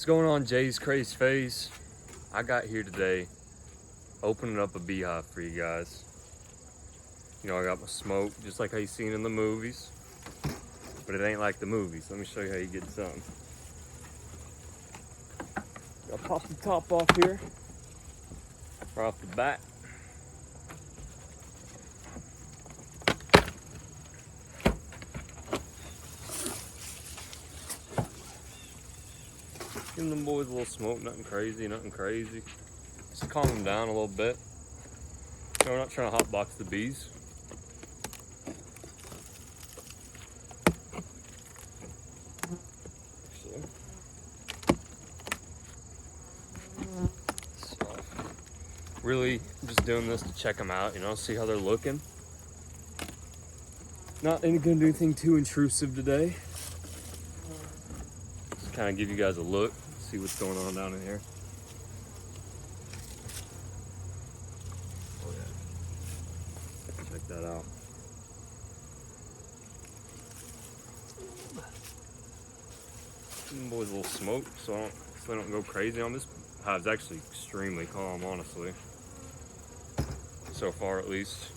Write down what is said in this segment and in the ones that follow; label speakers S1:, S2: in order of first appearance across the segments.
S1: going on, Jay's Crazy Face? I got here today opening up a beehive for you guys. You know, I got my smoke just like how you seen in the movies, but it ain't like the movies. Let me show you how you get something. I'll pop the top off here right off the bat. Give them boys a little smoke, nothing crazy, nothing crazy. Just calm them down a little bit. You know, we're not trying to hotbox the bees. So, really just doing this to check them out, you know, see how they're looking. Not gonna do anything too intrusive today. Just kind of give you guys a look, see what's going on down in here. Oh yeah, check that out. Give them boys a little smoke so they don't go crazy on this. Hive's actually extremely calm, honestly. So far, at least.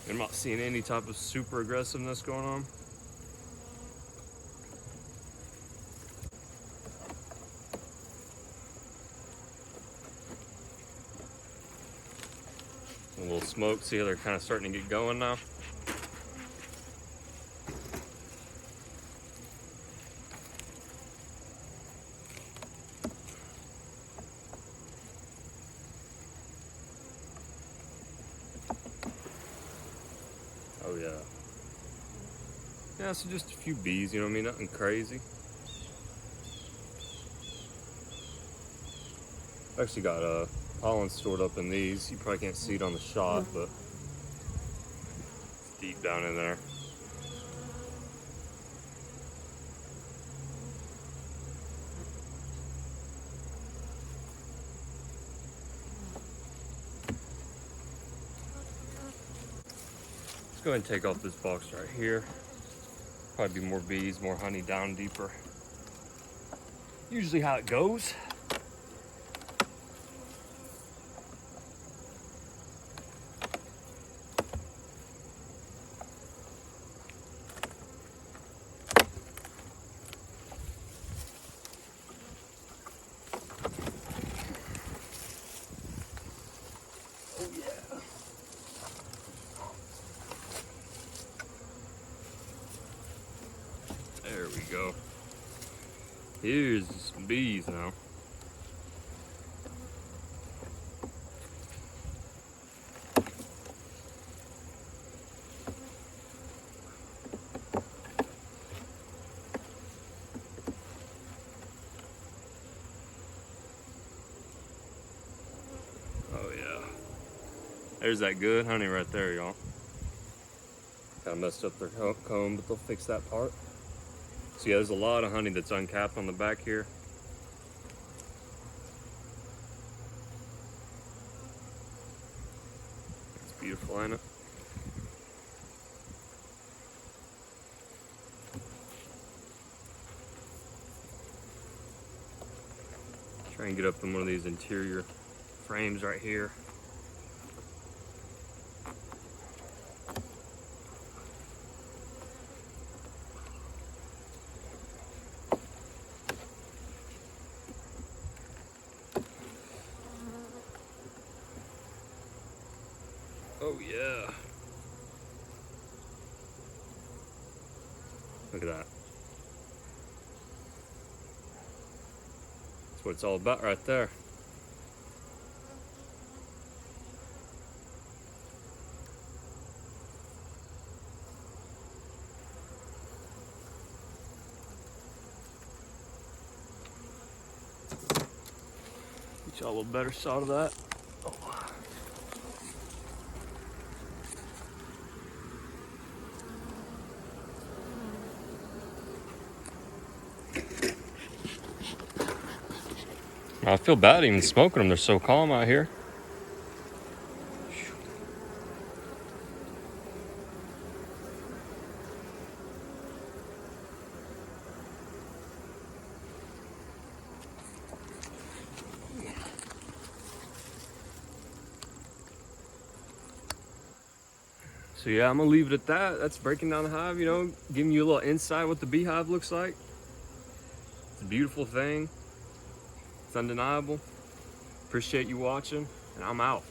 S1: I'm not seeing any type of super aggressiveness going on. A little smoke, see how they're kind of starting to get going now. Oh yeah. Yeah, so just a few bees, you know what I mean? Nothing crazy. Actually got pollen stored up in these. You probably can't see it on the shot, but it's deep down in there. Let's go ahead and take off this box right here. Probably be more bees, more honey down deeper. Usually how it goes. Oh yeah. There we go. Here's some bees now. Oh yeah. There's that good honey right there, y'all. Kind of messed up their comb, but they'll fix that part. So yeah, there's a lot of honey that's uncapped on the back here. It's beautiful, ain't it? Try and get up in one of these interior frames right here. Oh yeah. Look at that. That's what it's all about right there. Get y'all a little better shot of that. Oh. I feel bad even smoking them. They're so calm out here. So yeah, I'm gonna leave it at that. That's breaking down the hive, you know, giving you a little insight what the beehive looks like. It's a beautiful thing. It's undeniable. Appreciate you watching, and I'm out.